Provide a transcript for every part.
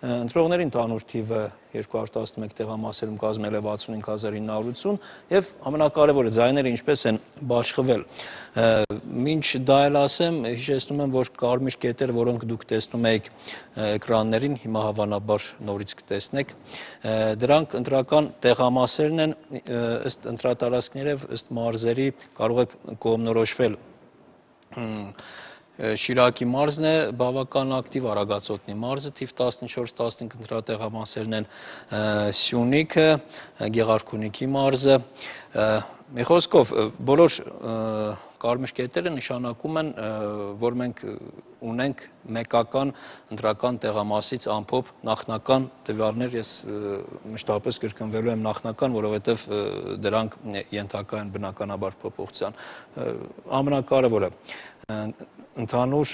ընտրողների ընդհանուր թիվը 211 տեղամասերում կազմել է 65980 եւ ամենակարևորը ձայները ինչպես են բաշխվել։ Մինչ դա էլ ասեմ, հիշեցնում եմ, որ կարմիր կետերը, որոնք դուք տեսնում եք էկրաններին, հիմա հավանաբար նորից կտեսնեք, դրանք ընտրական տեղամասերն են, ըստ ընտրատարածքների եւ ըստ մարզերի կարող է կողմնորոշվել Շիրակի մարզն է բավական ակտիվ, Արագածոտնի մարզը թիվ 14-15 ընտրատեղամասերն են, Սյունիքը, Գեղարքունիքի մարզը, մի խոսքով բոլոր կարմիր կետերը նշանակում են, որ մենք ունենք մեկական ընտրական տեղամասից ամփոփ նախնական տվյալներ, ես մշտապես կրկնվելու եմ նախնական, որովհետև դրանք ենթակա են բնականաբար փոփոխության։ Ամենակարևորը ընդհանուր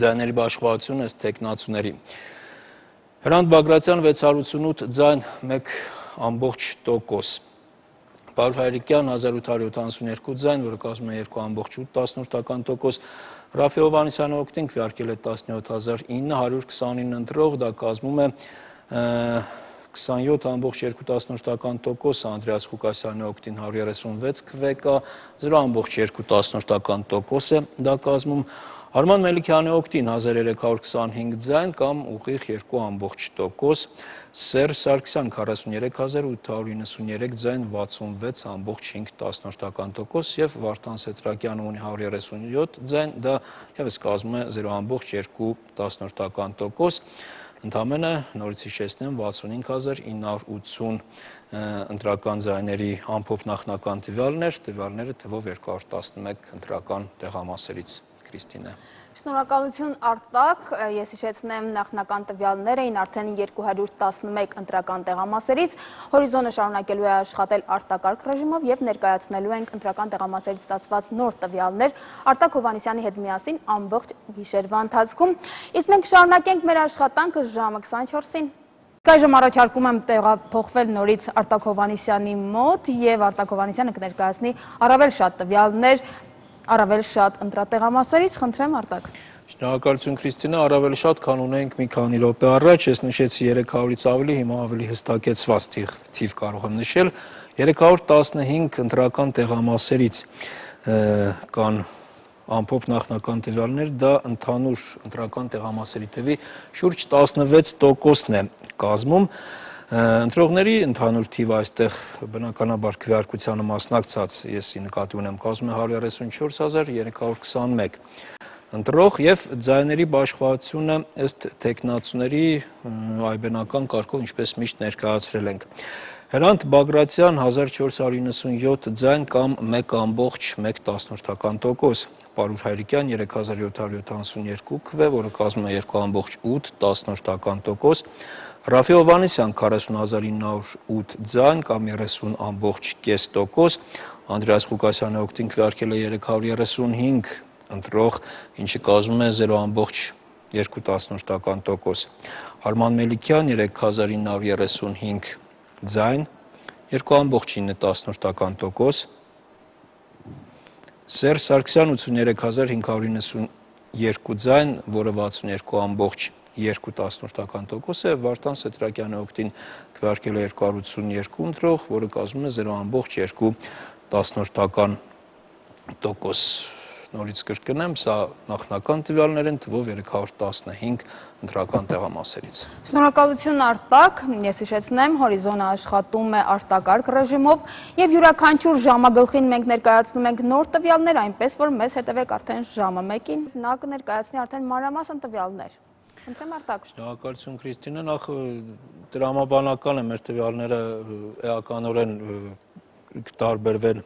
ձայների բաշխվածությունը ըստ թեկնածուների։ Հրանտ Բագրատյան 688 ձայն 1,% Պարուհ Հայրիկյան 1872 ձայն, որը կազմում է 2,8%, Ռաֆի Հովհաննիսյանը օգտին քվեարկել է 17929 ընտրող, դա կազմում է 27,2%, Անդրեաս Ղուկասյանի օգտին 136 քվե կա, 0,2% է դա կազմում, Արման Մելիքյանի օգտին 1325 ձայն կամ ուղիղ 2,% Սերժ Սարգսյան 43893 ձայն 66,5% եւ Վարդան Սետրակյանը ունի 137 ձայն, դա եւս կազմում է 0,2%, ընդամենը նորից հիշեցնեմ 65980 ընտրական ձայների ամփոփ նախնական տվյալներ, տվյալները թվով 211 ընտրական տեղամասերից։ Քրիստինե։ Շնորհակալություն Արտակ, ես հիշեցնեմ նախնական տվյալներ էին արդեն 211 ընտրական տեղամասերից, հորիզոնը շարունակելու է աշխատել արտակարգ ռեժիմով եւ ներկայացնելու ենք ընտրական տեղամասերից ստացված նոր տվյալներ Արտակ Հովհաննիսյանի հետ միասին ամբողջ գիշերվա ընթացքում, իսկ մենք շարունակենք մեր աշխատանքը ժամը 24-ին։ Այժմ առաջարկում եմ տեղափոխվել նորից Արտակ Հովհաննիսյանի մոտ եւ Արտակ Հովհաննիսյանը կներկայացնի առավել շատ տվյալներ առավել շատ ընտրատեղամասերից, խնդրեմ Արտակ։ Շնորհակալություն Քրիստինե, առավել շատ, քան ունենք մի քանի րոպե առաջ, ես նշեցի 300-ից ավելի, հիմա ավելի հստակեցված թիվ կարող եմ նշել, 315 ընտրական տեղամասերից կան ամփոփ նախնական տվյալներ, դա ընդհանուր ընտրական տեղամասերի թվի շուրջ 16%-ն է կազմում։ Ընտրողների ընդհանուր թիվը այստեղ բնականաբար քվեարկությանը մասնակցած, եսի նկատի ունեմ, կազմում է 134321 ընտրող եւ ձայների բաշխվածությունը ըստ թեկնածուների այբենական կարգով ինչպես միշտ ներկայացրել ենք։ Հրանտ Բագրատյան 1497 ձայն կամ 1,1%, Պարուհ Հայրիկյան 3772 քվե, որը կազմում է 2,8%, Ռաֆի Հովհաննիսյան 40908 ձայն կամ 30,5%, Անդրեաս Ղուկասյանը օգտին քվեարկել է 335 ընտրող, ինչը կազմում է 0,2%, Արման Մելիքյան 3935 ձայն, 2,9%, Սերժ Սարգսյան 83592 ձայն, որը 62,2% է, Վարդան Սետրակյանը օգտին քվեարկել է 282 ընտրող, որը կազմում է 0,2%։ Նորից կրկնեմ, սա նախնական տվյալներ են թվով 315 ընտրական տեղամասերից։ Շնորհակալություն Արտակ, ես հիշեցնեմ, հորիզոնը աշխատում է արտակարգ ռեժիմով եւ յուրաքանչյուր ժամագլխին մենք ներկայացնում ենք նոր տվյալներ, այնպես որ մեզ հետևեք արդեն ժամը 1-ին, նա կներկայացնի արդեն մանրամասն տվյալներ։ Խնդրեմ Արտակ։ Շնորհակալություն Քրիստինե, նախ տրամաբանական է մեր տվյալները էականորեն կտարբերվեն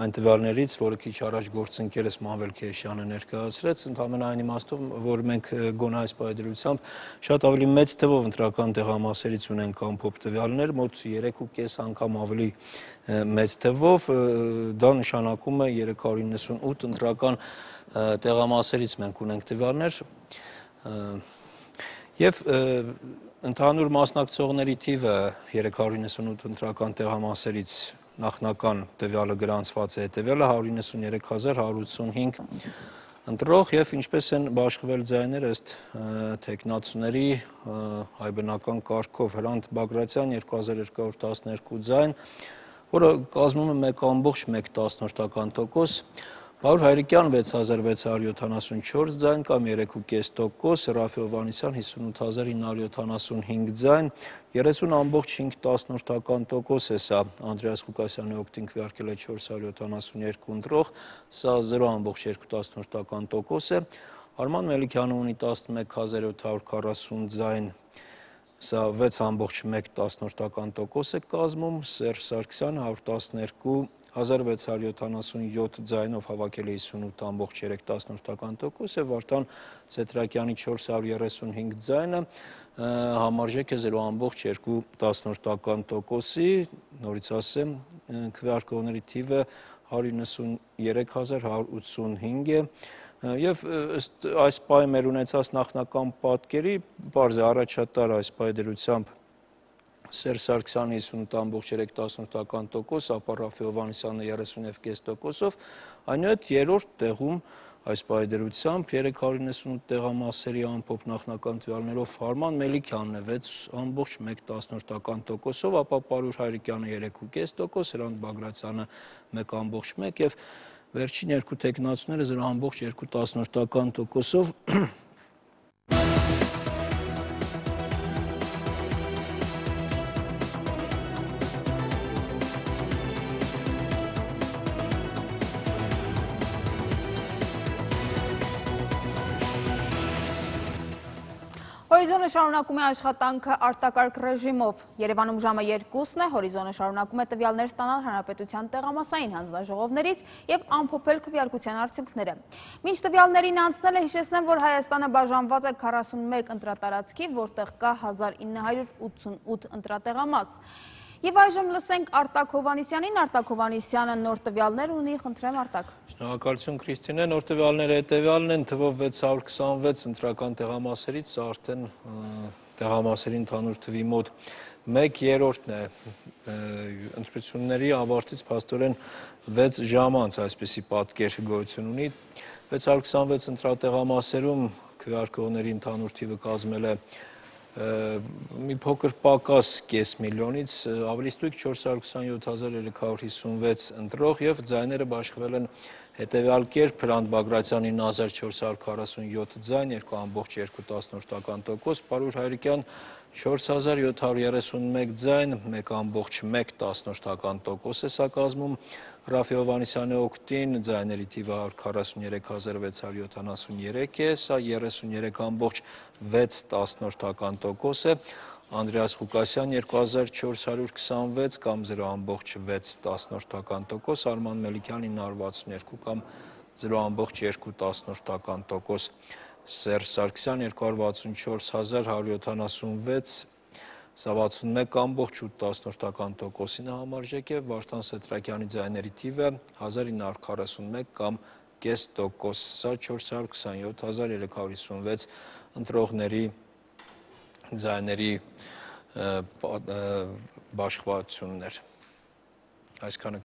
այն տվյալներից, որը քիչ առաջ գործընկերս Մանվել Քեշյանը ներկայացրեց, ընդհանրային իմաստով, որ մենք գոնե այս պայմանությամբ շատ ավելի մեծ թվով ընտրական տեղամասերից ունենք ամփոփ տվյալներ, մոտ 3,5 անգամ ավելի մեծ թվով, դա նշանակում է 398 ընտրական տեղամասերից մենք ունենք տվյալներ, եւ ընդհանուր մասնակցողների թիվը 398 ընտրական տեղամասերից նախնական տվյալը գրանցված է հետևյալը 193185 ընտրող եւ ինչպես են բաշխվել ձայները ըստ թեկնածուների հայ բնական կարգով Հրանտ Բագրատյան 2212 ձայն, որը կազմում է 1,1%, Պարուր Հայրիկյան 6674 ձայն կամ 3,5%, Ռաֆի Հովհաննիսյան 58975 ձայն, 30,5% է սա, Անդրեաս Ղուկասյանի օգտին քվեարկել է 472 ընտրող, սա 0,2% է, Արման Մելիքյանը ունի 11740 ձայն, սա 6,1% է կազմում, Սերժ Սարգսյանը 112,677 ձայնով հավաքել է 58,3% է, Վարդան Սետրակյանի 435 ձայնը համարժեք է 0,2%-ի, նորից ասեմ, քվեարկողների թիվը 193185 է, եւ ըստ այս պահի մեր ունեցած նախնական պատկերի, պարզ է առաջատար այս պահի դրությամբ Սերժ Սարգսյանը 58,3%, ապա Ռաֆի Հովհաննիսյանը 30,5%-ով, այնուհետ երրորդ տեղում այս պահի դրությամբ 398 տեղամասերի ամփոփ նախնական տվյալներով Արման Մելիքյանն է 6,1%-ով, ապա Պարուր Հայրիկյանը 3,5%, Հրանտ Բագրատյանը 1,1% եւ վերջին երկու թեկնածուները 0,2%-ով Հորիզոնը շարունակում է աշխատանքը արտակարգ ռեժիմով։ Երևանում ժամը 2-ն է, Հորիզոնը շարունակում է տվյալներ ստանալ հանրապետության տեղամասային հանձնաժողովներից եւ ամփոփել քվեարկության արդյունքները։ Մինչ տվյալներին անցնել է, հիշեցնեմ, որ Հայաստանը բաժանված է 41 ընտրատարածքի, որտեղ կա 1988 ընտրատեղամաս։ Եվ այժմ լսենք Արտակ Հովհաննիսյանին, Արտակ Հովհաննիսյանը նոր տվյալներ ունի, խնդրեմ Արտակ։ Շնորհակալություն Քրիստինե, նոր տվյալները հետևյալն են, թվով 626 ընտրական տեղամասերից, սա արդեն տեղամասերի ընդհանուր թվի մոտ 1/3-ն է, ընտրությունների ավարտից փաստորեն 6 ժամ անց այսպիսի պատկեր գոյություն ունի, 626 ընտրատեղամասերում քվեարկողների ընդհանուր թիվը կազմել է մի փոքր պակաս կես միլիոնից, ավելի ստույգ 427,356 ընտրող եւ ձայները բաշխվել են հետեւյալ կերպ Հրանտ Բագրատյանի 9447 ձայն, 2,2%, Պարուր Հայրիկյան 4731 ձայն, 1,1% է սա կազմում, Ռաֆի Հովհաննիսյանի օգտին ձայների թիվը 143,673 է, սա 33,6% է, Անդրեաս Ղուկասյան 2426 կամ 0,6%, Արման Մելիքյան 962 կամ 0,2%, Սերժ Սարգսյան 264176, սա 61,8%-ին համարժեք է, Վարդան Սետրակյանի ձայների թիվը 1941 կամ 0,5%, սա 427,356 ընտրողների ձայների բաշխվածություններ, այսքանը